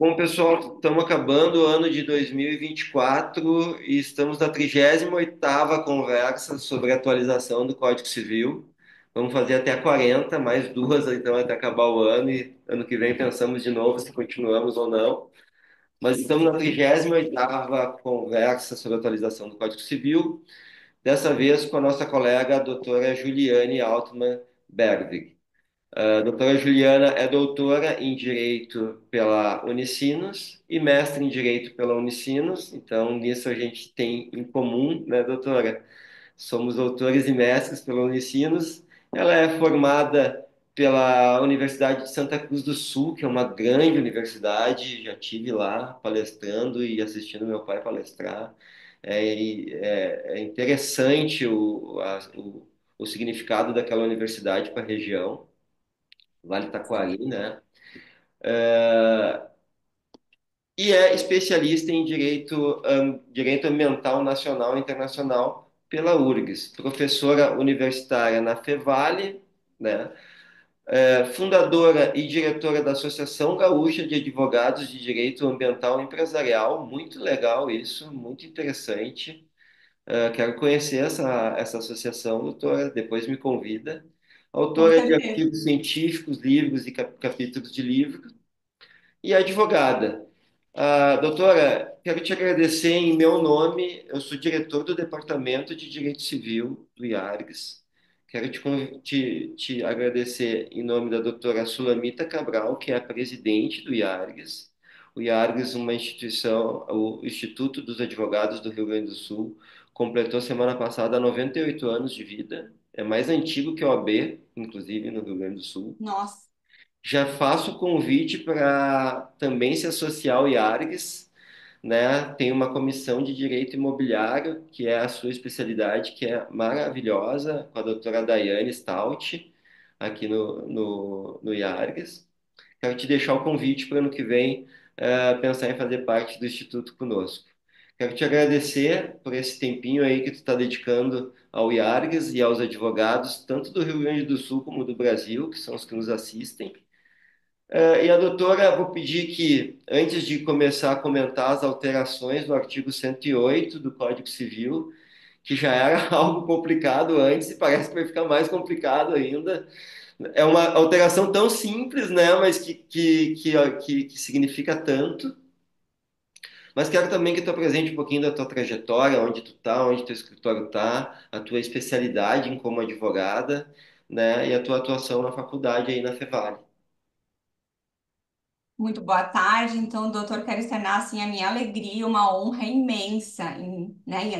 Bom, pessoal, estamos acabando o ano de 2024 e estamos na 38ª conversa sobre a atualização do Código Civil. Vamos fazer até 40, mais duas, então, até acabar o ano e ano que vem pensamos de novo se continuamos ou não. Mas estamos na 38ª conversa sobre a atualização do Código Civil, dessa vez com a nossa colega, a doutora Juliane Altman Bergvig. A doutora Juliana é doutora em Direito pela Unicinos e mestre em Direito pela Unicinos, então nisso a gente tem em comum, né, doutora? Somos doutores e mestres pela Unicinos. Ela é formada pela Universidade de Santa Cruz do Sul, que é uma grande universidade, já tive lá palestrando e assistindo meu pai palestrar. É interessante o significado daquela universidade para a região. Vale Taquari, né? E é especialista em direito ambiental nacional e internacional pela URGS, professora universitária na Fevale, né? Fundadora e diretora da Associação Gaúcha de Advogados de Direito Ambiental e Empresarial, muito legal isso, muito interessante. Quero conhecer essa associação, doutora, depois me convida. Com Autora de certeza. artigos científicos, livros e capítulos de livros e advogada. Doutora, quero te agradecer em meu nome. Eu sou diretor do Departamento de Direito Civil do IARGS. Quero te agradecer em nome da doutora Sulamita Cabral, que é a presidente do IARGS. O IARGS, uma instituição, o Instituto dos Advogados do Rio Grande do Sul, completou semana passada 98 anos de vida. É mais antigo que a OAB, inclusive, no Rio Grande do Sul. Nossa, Já faço o convite para também se associar ao IARGS, né? Tem uma comissão de direito imobiliário, que é a sua especialidade, que é maravilhosa, com a doutora Daiane Stout, aqui no IARGS. Quero te deixar o convite para ano que vem pensar em fazer parte do Instituto conosco. Quero te agradecer por esse tempinho aí que tu está dedicando ao IARGS e aos advogados, tanto do Rio Grande do Sul como do Brasil, que são os que nos assistem. E a doutora, vou pedir que, antes de começar a comentar as alterações no artigo 108 do Código Civil, que já era algo complicado antes e parece que vai ficar mais complicado ainda. É uma alteração tão simples, né, mas que significa tanto. Mas quero também que tu apresente um pouquinho da tua trajetória, onde tu tá, onde teu escritório tá, a tua especialidade em como advogada, né, e a tua atuação na faculdade aí na Fevale. muito boa tarde. Então, doutor, quero externar assim a minha alegria, uma honra imensa em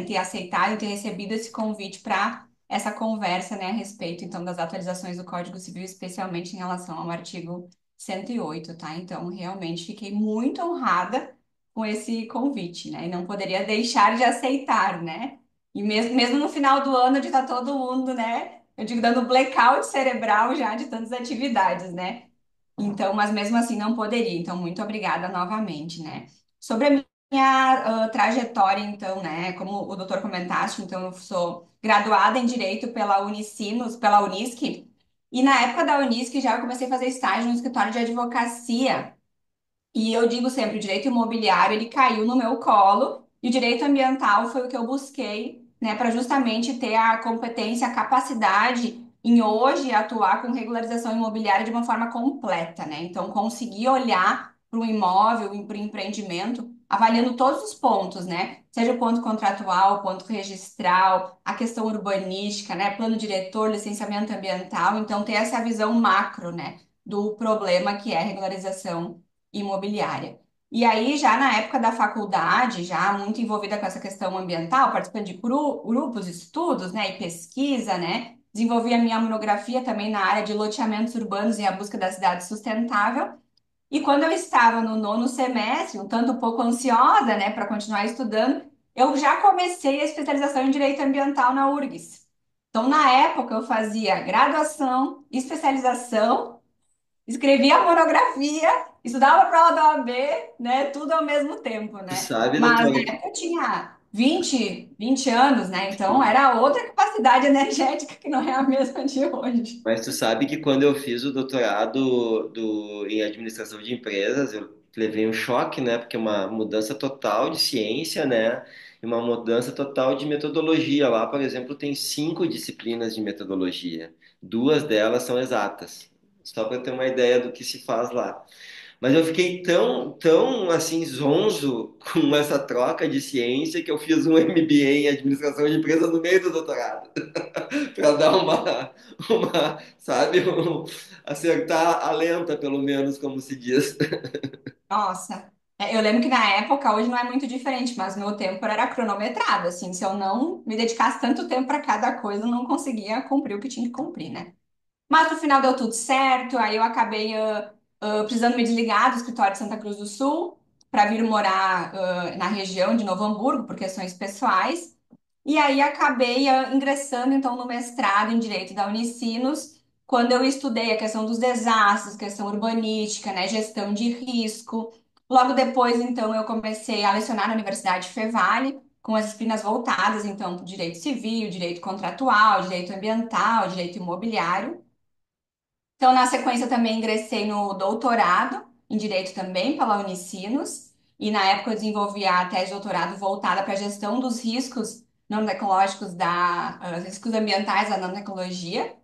ter aceitado e ter recebido esse convite para essa conversa, né, a respeito então das atualizações do Código Civil, especialmente em relação ao artigo 108, tá? Então, realmente fiquei muito honrada com esse convite, né? E não poderia deixar de aceitar, né? E mesmo no final do ano de estar todo mundo, né? Eu digo, dando blackout cerebral já de tantas atividades, né? Então, mas mesmo assim não poderia. Então, muito obrigada novamente, né? Sobre a minha trajetória, então, né? Como o doutor comentaste, então eu sou graduada em Direito pela Unicinos, pela Unisc, e na época da Unisc já eu comecei a fazer estágio no escritório de advocacia. E eu digo sempre, o direito imobiliário, ele caiu no meu colo, e o direito ambiental foi o que eu busquei, né, para justamente ter a competência, a capacidade em hoje atuar com regularização imobiliária de uma forma completa, né? Então, conseguir olhar para o imóvel, para o empreendimento, avaliando todos os pontos, né? Seja o ponto contratual, o ponto registral, a questão urbanística, né? Plano diretor, licenciamento ambiental. Então, ter essa visão macro, né, do problema que é a regularização imobiliária. E aí, já na época da faculdade, já muito envolvida com essa questão ambiental, participando de grupos, estudos, né, e pesquisa, né, desenvolvi a minha monografia também na área de loteamentos urbanos e a busca da cidade sustentável. E quando eu estava no nono semestre, um tanto pouco ansiosa, né, para continuar estudando, eu já comecei a especialização em direito ambiental na URGS. Então, na época, eu fazia graduação, especialização. Escrevia a monografia, estudava a prova da OAB, né? Tudo ao mesmo tempo, Tu né? sabe, Mas na doutora? época eu tinha vinte anos, né? Então era outra capacidade energética que não é a mesma de hoje. Mas tu sabe que quando eu fiz o doutorado em administração de empresas, levei um choque, né? Porque é uma mudança total de ciência, né? E uma mudança total de metodologia. Lá, por exemplo, tem 5 disciplinas de metodologia. 2 delas são exatas. Só para ter uma ideia do que se faz lá. Mas eu fiquei tão assim zonzo com essa troca de ciência que eu fiz um MBA em administração de empresas no meio do doutorado, para dar sabe, acertar a lenta, pelo menos, como se diz. Nossa, eu lembro que na época, hoje não é muito diferente, mas no meu tempo era cronometrado, assim, se eu não me dedicasse tanto tempo para cada coisa, eu não conseguia cumprir o que tinha que cumprir, né? Mas no final deu tudo certo, aí eu acabei precisando me desligar do escritório de Santa Cruz do Sul para vir morar na região de Novo Hamburgo por questões pessoais. E aí acabei ingressando então no mestrado em Direito da Unicinos, quando eu estudei a questão dos desastres, questão urbanística, né, gestão de risco. Logo depois, então, eu comecei a lecionar na Universidade Fevale, com as disciplinas voltadas, então, para o direito civil, direito contratual, direito ambiental, direito imobiliário. Então, na sequência, também ingressei no doutorado em Direito também pela Unicinos. E na época eu desenvolvi a tese de doutorado voltada para a gestão dos riscos nanotecnológicos riscos ambientais da nanotecnologia.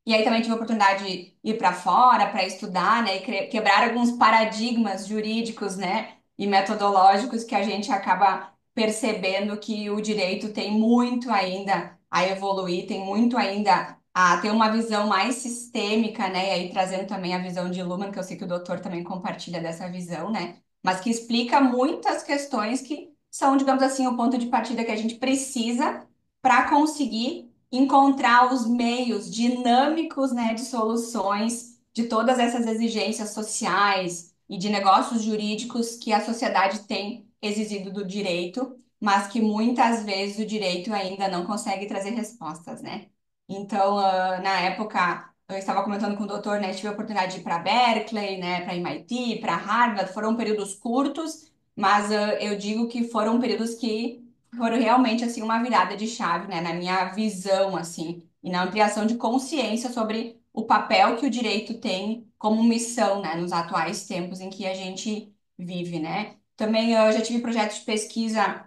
E aí também tive a oportunidade de ir para fora para estudar, né, e quebrar alguns paradigmas jurídicos, né, e metodológicos que a gente acaba percebendo que o direito tem muito ainda a evoluir, tem muito ainda a ter uma visão mais sistêmica, né, e aí trazendo também a visão de Luhmann, que eu sei que o doutor também compartilha dessa visão, né, mas que explica muitas questões que são, digamos assim, o ponto de partida que a gente precisa para conseguir encontrar os meios dinâmicos, né, de soluções de todas essas exigências sociais e de negócios jurídicos que a sociedade tem exigido do direito, mas que muitas vezes o direito ainda não consegue trazer respostas, né? Então, na época, eu estava comentando com o doutor, né, tive a oportunidade de ir para Berkeley, né, para MIT, para Harvard, foram períodos curtos, mas eu digo que foram períodos que foram realmente assim uma virada de chave, né, na minha visão assim e na ampliação de consciência sobre o papel que o direito tem como missão, né, nos atuais tempos em que a gente vive, né? Também eu já tive projetos de pesquisa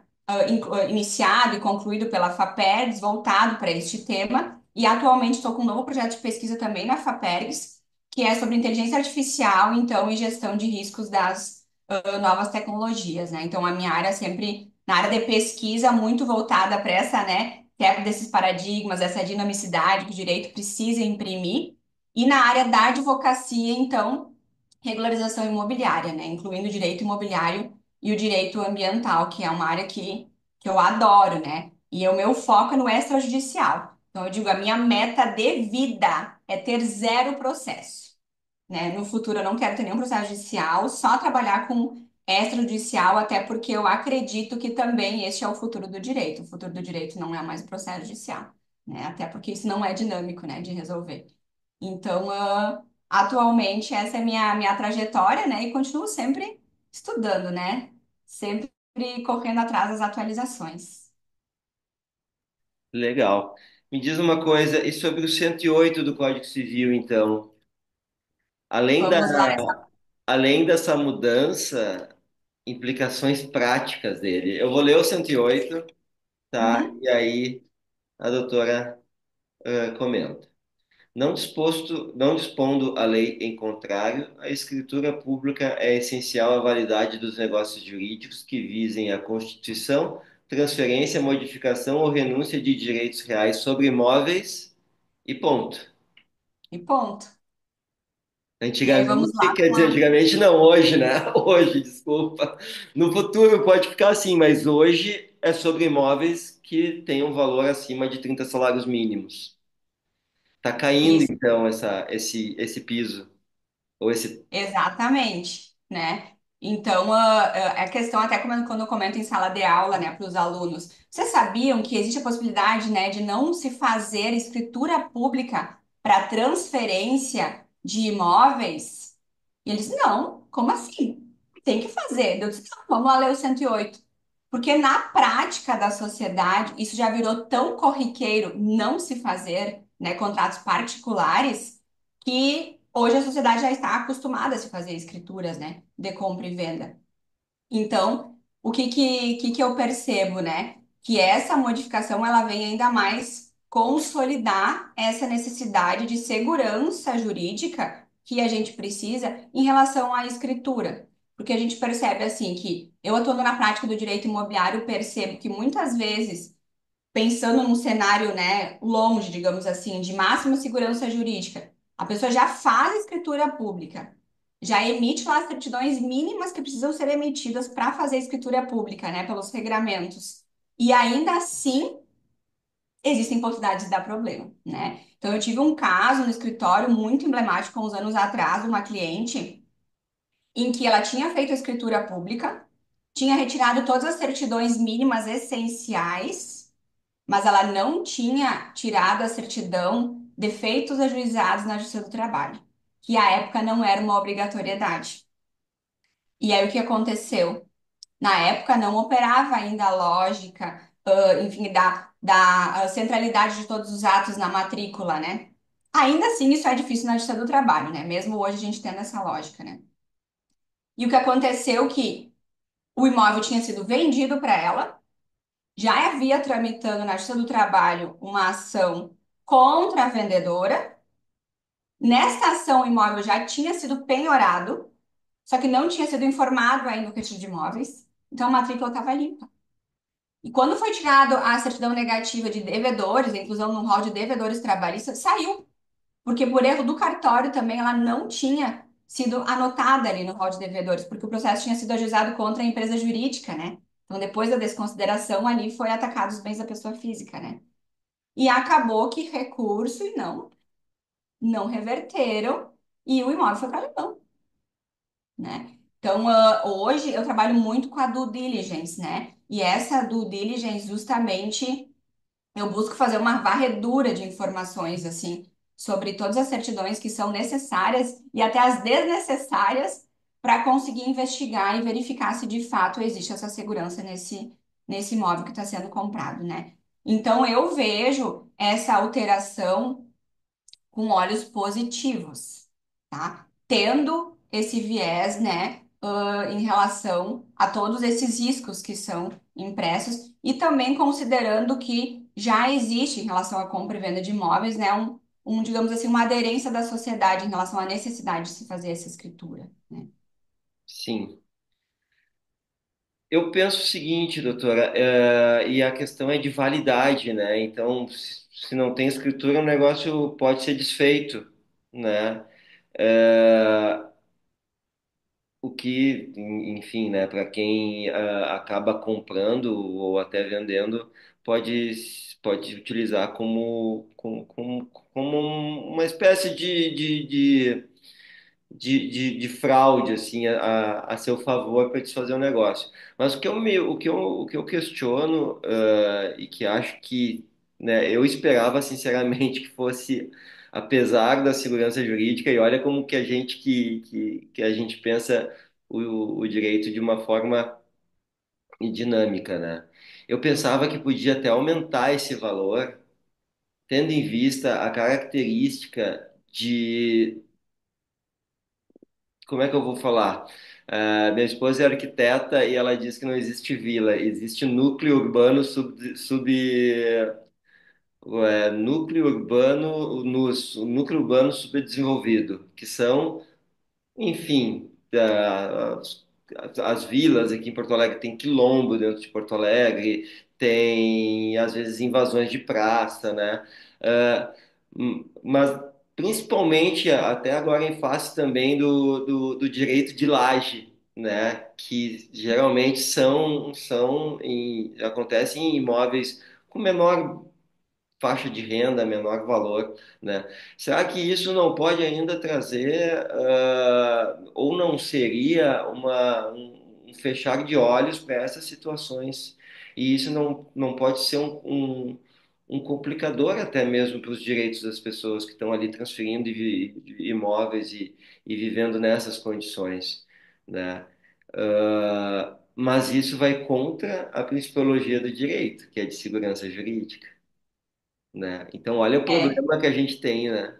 iniciado e concluído pela FAPERGS voltado para este tema e atualmente estou com um novo projeto de pesquisa também na FAPERGS que é sobre inteligência artificial, então, e gestão de riscos das novas tecnologias, né? Então, a minha área sempre na área de pesquisa, muito voltada para essa, né, quebra desses paradigmas, essa dinamicidade que o direito precisa imprimir. E na área da advocacia, então, regularização imobiliária, né, incluindo o direito imobiliário e o direito ambiental, que é uma área que eu adoro, né? E o meu foco é no extrajudicial. Então, eu digo, a minha meta de vida é ter zero processo, né? No futuro eu não quero ter nenhum processo judicial, só trabalhar com extrajudicial, até porque eu acredito que também este é o futuro do direito. O futuro do direito não é mais o processo judicial, né? Até porque isso não é dinâmico, né, de resolver. Então, atualmente essa é minha trajetória, né? E continuo sempre estudando, né? Sempre correndo atrás das atualizações. Legal. Me diz uma coisa, e sobre o 108 do Código Civil, então? Além da, Vamos lá. além dessa mudança, implicações práticas dele. Eu vou ler o 108, tá? Uhum. E aí a doutora comenta. Não dispondo a lei em contrário, a escritura pública é essencial à validade dos negócios jurídicos que visem a constituição, transferência, modificação ou renúncia de direitos reais sobre imóveis e ponto. E ponto. E aí vamos Antigamente, lá quer com dizer, a... antigamente não, hoje, né? Hoje, desculpa. No futuro pode ficar assim, mas hoje é sobre imóveis que têm um valor acima de 30 salários mínimos. Tá caindo, Isso. então, esse piso, ou esse. Exatamente, né? Então, a questão, até quando eu comento em sala de aula, né, para os alunos, vocês sabiam que existe a possibilidade, né, de não se fazer escritura pública para transferência de imóveis? E eles, não, como assim? Tem que fazer. Eu disse, não, vamos lá ler o 108. Porque na prática da sociedade, isso já virou tão corriqueiro não se fazer, né, contratos particulares, que hoje a sociedade já está acostumada a se fazer escrituras, né, de compra e venda. Então, o que que eu percebo, né? Que essa modificação ela vem ainda mais consolidar essa necessidade de segurança jurídica que a gente precisa em relação à escritura. Porque a gente percebe assim que eu atuando na prática do direito imobiliário, percebo que muitas vezes pensando num cenário, né, longe, digamos assim, de máxima segurança jurídica, a pessoa já faz escritura pública, já emite lá as certidões mínimas que precisam ser emitidas para fazer escritura pública, né, pelos regramentos. E ainda assim, existem possibilidades de dar problema, né? Então, eu tive um caso no escritório muito emblemático, uns anos atrás, uma cliente em que ela tinha feito a escritura pública, tinha retirado todas as certidões mínimas essenciais, mas ela não tinha tirado a certidão de feitos ajuizados na Justiça do Trabalho, que à época não era uma obrigatoriedade. E aí o que aconteceu? Na época não operava ainda a lógica, enfim, da centralidade de todos os atos na matrícula, né? Ainda assim, isso é difícil na Justiça do Trabalho, né? Mesmo hoje a gente tendo essa lógica, né? E o que aconteceu que o imóvel tinha sido vendido para ela, já havia tramitando na Justiça do Trabalho uma ação contra a vendedora. Nesta ação, o imóvel já tinha sido penhorado, só que não tinha sido informado ainda o registro de imóveis. Então, a matrícula estava limpa. E quando foi tirado a certidão negativa de devedores, a inclusão no rol de devedores trabalhistas, saiu, porque por erro do cartório também ela não tinha sido anotada ali no rol de devedores, porque o processo tinha sido ajuizado contra a empresa jurídica, né? Então, depois da desconsideração, ali foi atacado os bens da pessoa física, né? E acabou que recurso e não reverteram e o imóvel foi para leilão, né? Então, hoje eu trabalho muito com a due diligence, né? E essa due diligence, justamente, eu busco fazer uma varredura de informações, assim, sobre todas as certidões que são necessárias e até as desnecessárias para conseguir investigar e verificar se de fato existe essa segurança nesse imóvel que está sendo comprado, né? Então, eu vejo essa alteração com olhos positivos, tá? Tendo esse viés, né, em relação a todos esses riscos que são impressos e também considerando que já existe em relação à compra e venda de imóveis, né, digamos assim, uma aderência da sociedade em relação à necessidade de se fazer essa escritura, né? Sim. Eu penso o seguinte, doutora, e a questão é de validade, né? Então, se não tem escritura, o negócio pode ser desfeito, né? É, o que, enfim, né, para quem acaba comprando ou até vendendo, pode, pode utilizar como uma espécie de fraude assim a seu favor para desfazer o negócio. Mas o que eu questiono e que acho que, né, eu esperava sinceramente que fosse, apesar da segurança jurídica, e olha como que a gente que a gente pensa o direito de uma forma dinâmica, né? Eu pensava que podia até aumentar esse valor, tendo em vista a característica de como é que eu vou falar? Minha esposa é arquiteta e ela diz que não existe vila, existe núcleo urbano núcleo urbano núcleo urbano subdesenvolvido, que são, enfim, as vilas aqui em Porto Alegre tem quilombo dentro de Porto Alegre, tem às vezes invasões de praça, né? Ah, mas principalmente até agora em face também do direito de laje, né? Que geralmente acontecem em imóveis com menor faixa de renda, menor valor, né? Será que isso não pode ainda trazer, ou não seria um fechar de olhos para essas situações? E isso não pode ser um complicador até mesmo para os direitos das pessoas que estão ali transferindo de imóveis e vivendo nessas condições, né? Mas isso vai contra a principiologia do direito, que é de segurança jurídica, né? Então, olha o É, problema que a gente tem, né?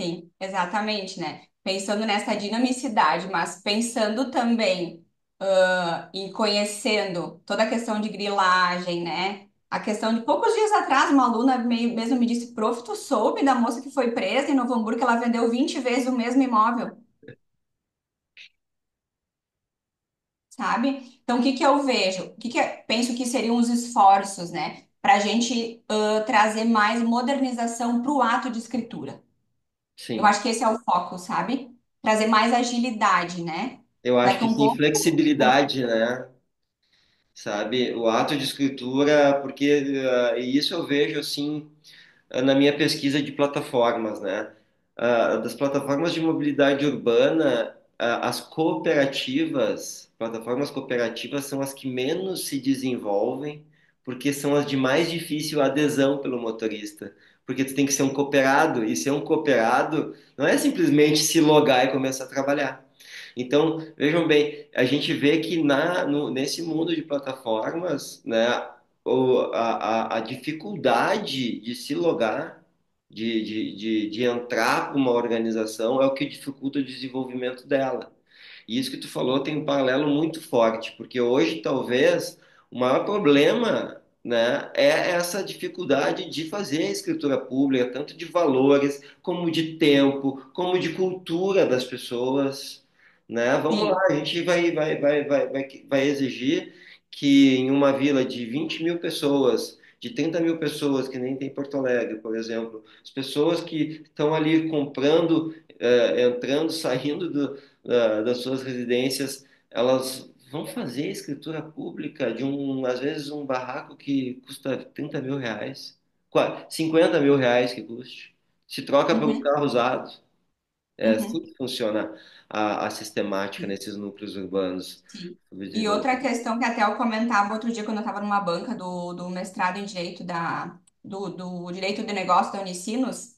Sim, exatamente, né? Pensando nessa dinamicidade, mas pensando também em conhecendo toda a questão de grilagem, né? A questão de poucos dias atrás, uma aluna mesmo me disse, prof, tu soube da moça que foi presa em Novo Hamburgo, que ela vendeu 20 vezes o mesmo imóvel, sabe? Então, o que que eu vejo? O que que penso que seriam os esforços, né? Para a gente trazer mais modernização para o ato de escritura. Eu Sim. acho que esse é o foco, sabe? Trazer mais agilidade, né? Eu Para acho que que um sim, pouco. flexibilidade, né? Sabe? O ato de escritura, porque e isso eu vejo assim na minha pesquisa de plataformas, né? Das plataformas de mobilidade urbana, as cooperativas, plataformas cooperativas são as que menos se desenvolvem, porque são as de mais difícil adesão pelo motorista. Porque tu tem que ser um cooperado, e ser um cooperado não é simplesmente se logar e começar a trabalhar. Então, vejam bem, a gente vê que nesse mundo de plataformas, né, a dificuldade de se logar, de entrar para uma organização é o que dificulta o desenvolvimento dela. E isso que tu falou tem um paralelo muito forte, porque hoje talvez o maior problema, né, é essa dificuldade de fazer a escritura pública, tanto de valores, como de tempo, como de cultura das pessoas, né? Vamos lá, Sim. a gente vai exigir que em uma vila de 20 mil pessoas, de 30 mil pessoas, que nem tem Porto Alegre, por exemplo, as pessoas que estão ali comprando, entrando, saindo das suas residências, elas vão fazer escritura pública de às vezes um barraco que custa 30 mil reais, 50 mil reais que custe, se troca pelo Uhum, carro usado. É assim uhum, que funciona a sistemática sim, nesses núcleos urbanos sim. E outra subdesenvolvidos. questão que até eu comentava outro dia, quando eu estava numa banca do mestrado em Direito do Direito de Negócio da Unicinos,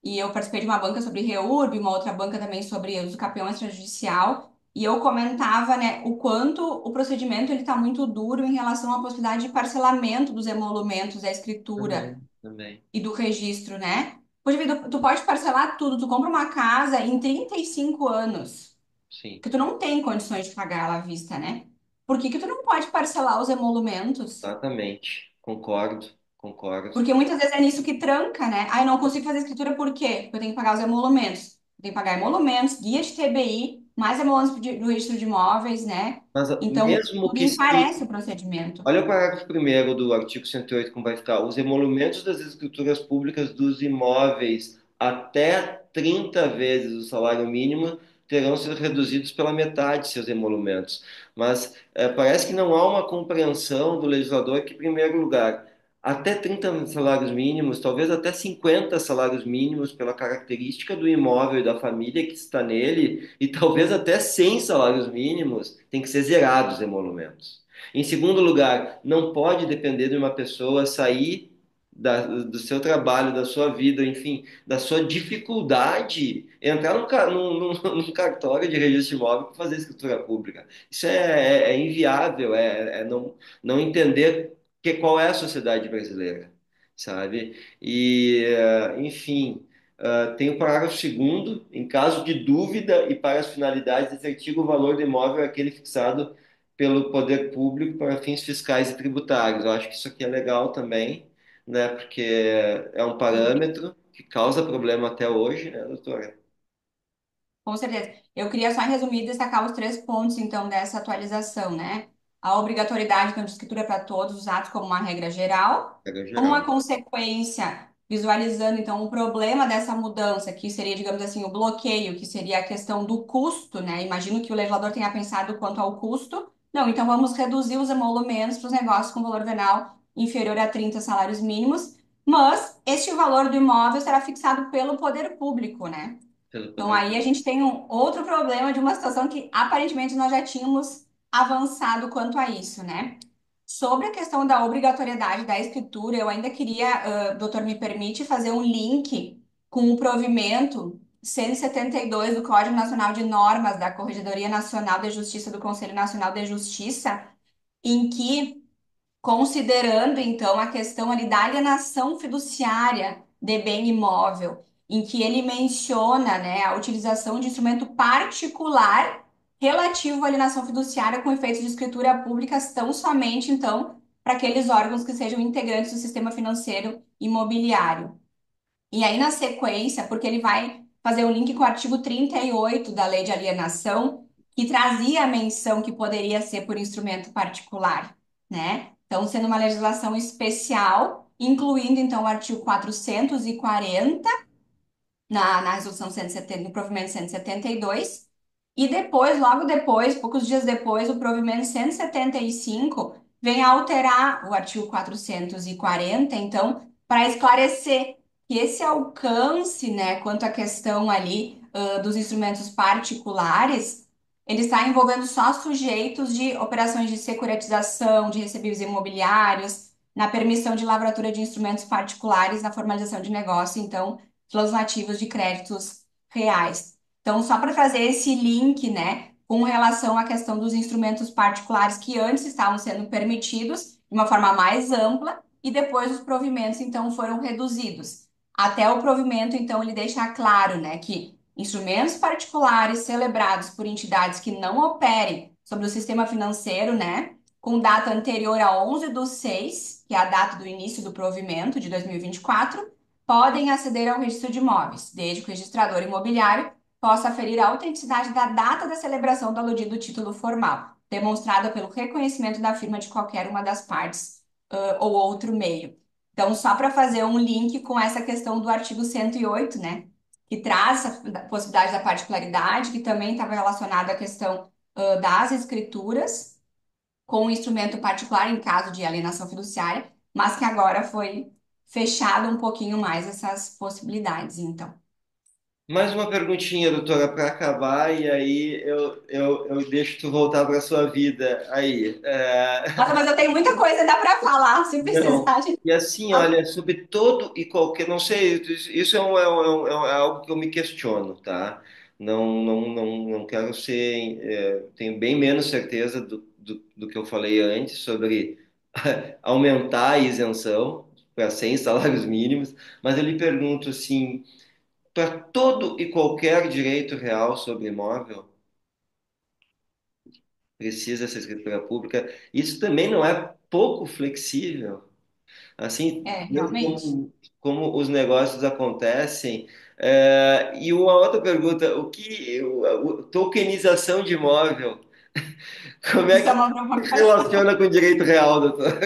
e eu participei de uma banca sobre REURB, uma outra banca também sobre uso campeão extrajudicial, e eu comentava, né, o quanto o procedimento ele está muito duro em relação à possibilidade de parcelamento dos emolumentos, da escritura Também, também. e do registro, né? Poxa vida, tu pode parcelar tudo, tu compra uma casa em 35 anos, Sim, que tu não tem condições de pagar ela à vista, né? Por que que tu não pode parcelar os emolumentos? exatamente. Concordo, concordo. Porque muitas vezes é nisso que tranca, né? Ah, eu não consigo fazer escritura por quê? Porque eu tenho que pagar os emolumentos. Eu tenho que pagar emolumentos, guia de TBI, mais emolumentos do registro de imóveis, né? Mas Então, mesmo tudo que se encarece o procedimento. olha o parágrafo primeiro do artigo 108, como vai ficar. Os emolumentos das escrituras públicas dos imóveis até 30 vezes o salário mínimo terão sido reduzidos pela metade seus emolumentos. Mas parece que não há uma compreensão do legislador que, em primeiro lugar, até 30 salários mínimos, talvez até 50 salários mínimos, pela característica do imóvel e da família que está nele, e talvez até 100 salários mínimos, tem que ser zerados os emolumentos. Em segundo lugar, não pode depender de uma pessoa sair do seu trabalho, da sua vida, enfim, da sua dificuldade, entrar num cartório de registro de imóvel para fazer escritura pública. Isso é inviável, não entender qual é a sociedade brasileira, sabe? E, enfim, tem o parágrafo segundo, em caso de dúvida e para as finalidades desse artigo, o valor do imóvel é aquele fixado pelo poder público para fins fiscais e tributários. Eu acho que isso aqui é legal também, né? Porque é um parâmetro que causa problema até hoje, né, doutora? Com certeza. Eu queria só, em resumido, destacar os três pontos, então, dessa atualização, né? A obrigatoriedade, então, de escritura para todos os atos como uma regra geral, Regra como geral. uma consequência, visualizando, então, o problema dessa mudança, que seria, digamos assim, o bloqueio, que seria a questão do custo, né? Imagino que o legislador tenha pensado quanto ao custo. Não, então vamos reduzir os emolumentos para os negócios com valor venal inferior a 30 salários mínimos, mas este valor do imóvel será fixado pelo poder público, né? Pelo Então, poder aí a público. gente tem um outro problema de uma situação que aparentemente nós já tínhamos avançado quanto a isso, né? Sobre a questão da obrigatoriedade da escritura, eu ainda queria, doutor, me permite fazer um link com o provimento 172 do Código Nacional de Normas da Corregedoria Nacional de Justiça do Conselho Nacional de Justiça, em que, considerando então a questão ali da alienação fiduciária de bem imóvel, em que ele menciona, né, a utilização de instrumento particular relativo à alienação fiduciária com efeitos de escritura pública tão somente, então, para aqueles órgãos que sejam integrantes do sistema financeiro imobiliário. E aí, na sequência, porque ele vai fazer o link com o artigo 38 da Lei de Alienação, que trazia a menção que poderia ser por instrumento particular, né? Então, sendo uma legislação especial, incluindo, então, o artigo 440 na resolução 170, no provimento 172, e depois, logo depois, poucos dias depois, o provimento 175 vem a alterar o artigo 440, então, para esclarecer que esse alcance, né, quanto à questão ali, dos instrumentos particulares, ele está envolvendo só sujeitos de operações de securitização, de recebíveis imobiliários, na permissão de lavratura de instrumentos particulares, na formalização de negócio, então, translativos de créditos reais. Então, só para fazer esse link, né, com relação à questão dos instrumentos particulares que antes estavam sendo permitidos de uma forma mais ampla e depois os provimentos, então, foram reduzidos. Até o provimento, então, ele deixa claro, né, que instrumentos particulares celebrados por entidades que não operem sobre o sistema financeiro, né, com data anterior a 11/6, que é a data do início do provimento de 2024, podem aceder ao registro de imóveis, desde que o registrador imobiliário possa aferir a autenticidade da data da celebração do aludido título formal, demonstrada pelo reconhecimento da firma de qualquer uma das partes, ou outro meio. Então, só para fazer um link com essa questão do artigo 108, né, que traz a possibilidade da particularidade, que também estava relacionado à questão, das escrituras com um instrumento particular em caso de alienação fiduciária, mas que agora foi fechado um pouquinho mais essas possibilidades, então. Mais uma perguntinha, doutora, para acabar, e aí eu deixo tu voltar para sua vida aí. Nossa, mas eu tenho muita coisa ainda para falar, se Não. precisar de... E assim, olha, sobre todo e qualquer, não sei, isso é algo que eu me questiono, tá? Não quero ser, tenho bem menos certeza do que eu falei antes sobre aumentar a isenção para 100 salários mínimos, mas eu lhe pergunto assim, para todo e qualquer direito real sobre imóvel, precisa essa escritura pública, isso também não é pouco flexível? Assim, É, mesmo realmente. como os negócios acontecem. E uma outra pergunta, tokenização de imóvel, como é Isso é que uma se provocação. relaciona com o direito real, doutor?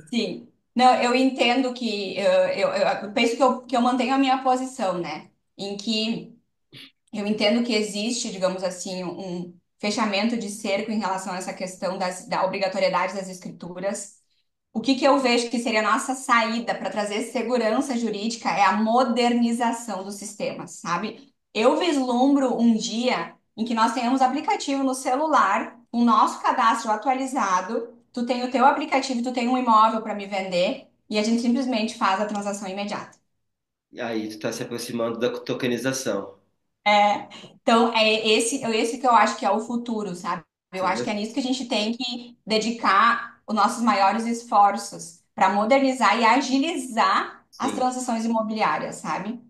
Sim. Não, eu entendo que eu penso que eu mantenho a minha posição, né? Em que eu entendo que existe, digamos assim, um fechamento de cerco em relação a essa questão da obrigatoriedade das escrituras. O que que eu vejo que seria a nossa saída para trazer segurança jurídica é a modernização dos sistemas, sabe? Eu vislumbro um dia em que nós tenhamos aplicativo no celular, o nosso cadastro atualizado, tu tem o teu aplicativo, tu tem um imóvel para me vender e a gente simplesmente faz a transação imediata. E aí, tu está se aproximando da tokenização. Então, é esse que eu acho que é o futuro, sabe? Eu Você acho vê, que é nisso que a gente tem que dedicar os nossos maiores esforços para modernizar e agilizar as sim. transações imobiliárias, sabe?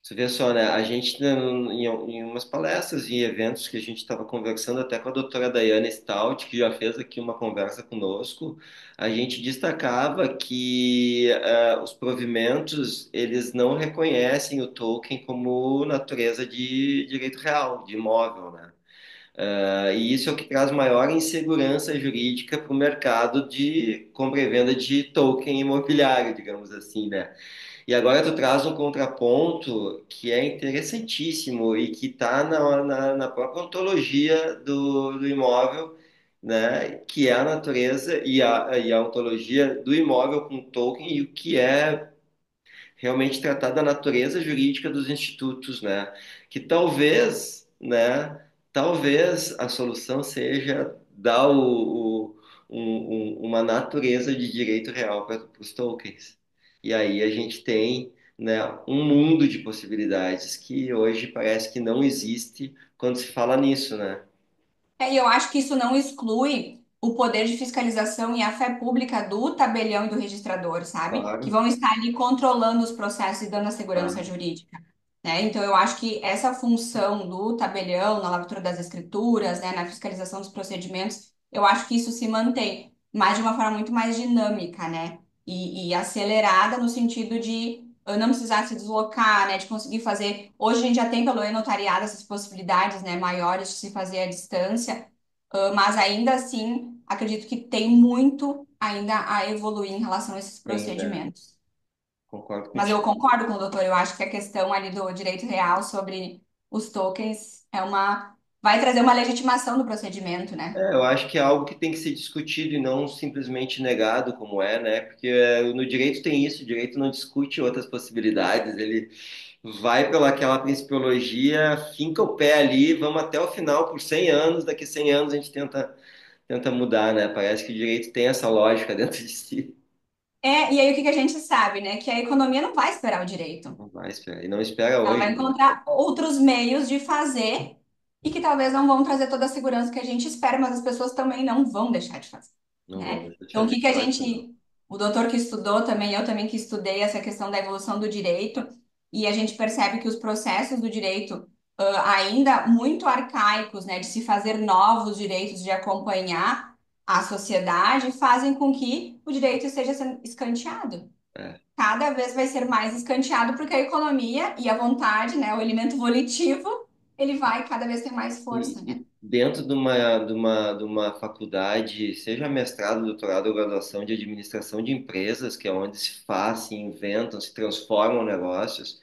Você vê só, né? A gente, né, em umas palestras e eventos que a gente estava conversando até com a doutora Daiane Stout, que já fez aqui uma conversa conosco, a gente destacava que os provimentos, eles não reconhecem o token como natureza de direito real, de imóvel, né? E isso é o que traz maior insegurança jurídica para o mercado de compra e venda de token imobiliário, digamos assim, né? E agora tu traz um contraponto que é interessantíssimo e que está na própria ontologia do imóvel, né? Que é a natureza e a ontologia do imóvel com token e o que é realmente tratar da natureza jurídica dos institutos, né? Que talvez, né? Talvez a solução seja dar uma natureza de direito real para os tokens. E aí a gente tem, né, um mundo de possibilidades que hoje parece que não existe quando se fala nisso, né? E eu acho que isso não exclui o poder de fiscalização e a fé pública do tabelião e do registrador, sabe? Que Claro, vão estar ali controlando os processos e dando a segurança claro. jurídica, né? Então, eu acho que essa função do tabelião na lavratura das escrituras, né, na fiscalização dos procedimentos, eu acho que isso se mantém, mas de uma forma muito mais dinâmica, né? E acelerada no sentido de não precisar se deslocar, né, de conseguir fazer. Hoje a gente já tem pelo e-notariado essas possibilidades, né, maiores de se fazer à distância, mas ainda assim, acredito que tem muito ainda a evoluir em relação a esses Tem, né? procedimentos. Concordo Mas eu contigo. concordo com o doutor, eu acho que a questão ali do direito real sobre os tokens vai trazer uma legitimação do procedimento, né? Eu acho que é algo que tem que ser discutido e não simplesmente negado como é, né? Porque no direito tem isso, o direito não discute outras possibilidades, ele vai pela aquela principiologia, finca o pé ali, vamos até o final por 100 anos, daqui 100 anos a gente tenta mudar, né? Parece que o direito tem essa lógica dentro de si. E aí o que que a gente sabe, né? Que a economia não vai esperar o direito. Não vai esperar, e não espera Ela vai hoje, né? encontrar outros meios de fazer e que talvez não vão trazer toda a segurança que a gente espera, mas as pessoas também não vão deixar de fazer, Não vão né? deixar Então, o de que que a claro que não. gente, o doutor que estudou também, eu também que estudei essa questão da evolução do direito, e a gente percebe que os processos do direito, ainda muito arcaicos, né, de se fazer novos direitos, de acompanhar a sociedade, fazem com que o direito esteja sendo escanteado, É. cada vez vai ser mais escanteado, porque a economia e a vontade, né, o elemento volitivo, ele vai cada vez ter mais força, né? E dentro de uma faculdade, seja mestrado, doutorado ou graduação de administração de empresas, que é onde se faz, se inventam, se transformam negócios,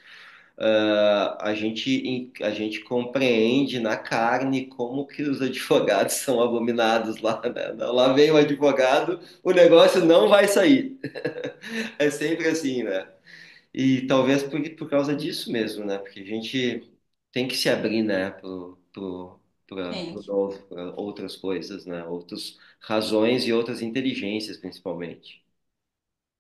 a gente compreende na carne como que os advogados são abominados lá, né? Lá vem o advogado, o negócio não vai sair. É sempre assim, né? E talvez por causa disso mesmo, né? Porque a gente tem que se abrir, né, pro Gente. novo, para outras coisas, né? Outras razões e outras inteligências, principalmente.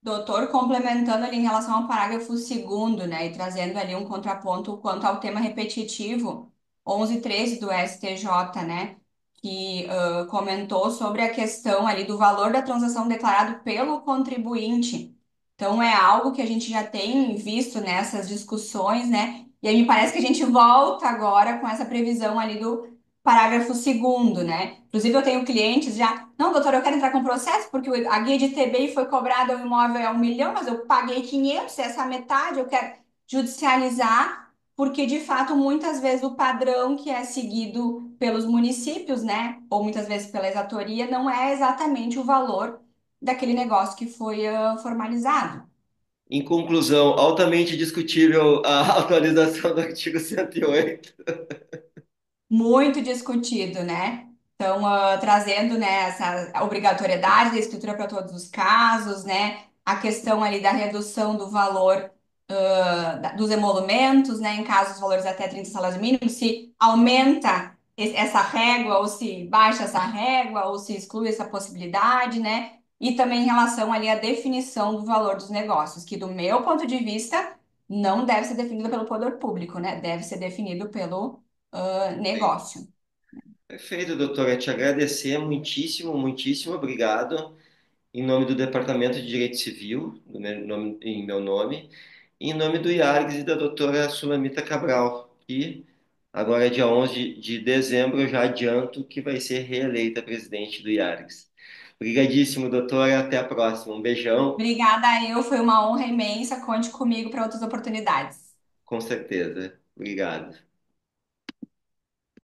Doutor, complementando ali em relação ao parágrafo segundo, né, e trazendo ali um contraponto quanto ao tema repetitivo 11.13 do STJ, né, que comentou sobre a questão ali do valor da transação declarado pelo contribuinte. Então, é algo que a gente já tem visto nessas discussões, né, e aí me parece que a gente volta agora com essa previsão ali do parágrafo segundo, né? Inclusive, eu tenho clientes já. Não, doutor, eu quero entrar com processo porque a guia de TBI foi cobrada, o imóvel é 1 milhão, mas eu paguei 500, essa metade eu quero judicializar, porque de fato muitas vezes o padrão que é seguido pelos municípios, né, ou muitas vezes pela exatoria, não é exatamente o valor daquele negócio que foi formalizado. Em conclusão, altamente discutível a atualização do artigo 108. Muito discutido, né? Então, trazendo, né, essa obrigatoriedade da escritura para todos os casos, né? A questão ali da redução do valor, dos emolumentos, né? Em casos, valores até 30 salários mínimos, se aumenta essa régua, ou se baixa essa régua, ou se exclui essa possibilidade, né? E também em relação ali à definição do valor dos negócios, que do meu ponto de vista, não deve ser definido pelo poder público, né? Deve ser definido pelo negócio. Perfeito, doutora. Te agradecer muitíssimo, muitíssimo obrigado. Em nome do Departamento de Direito Civil, em meu nome, e em nome do IARGS e da doutora Sulamita Cabral, que agora, dia 11 de dezembro, eu já adianto que vai ser reeleita presidente do IARGS. Obrigadíssimo, doutora. Até a próxima. Um beijão, Obrigada, foi uma honra imensa. Conte comigo para outras oportunidades. com certeza. Obrigado.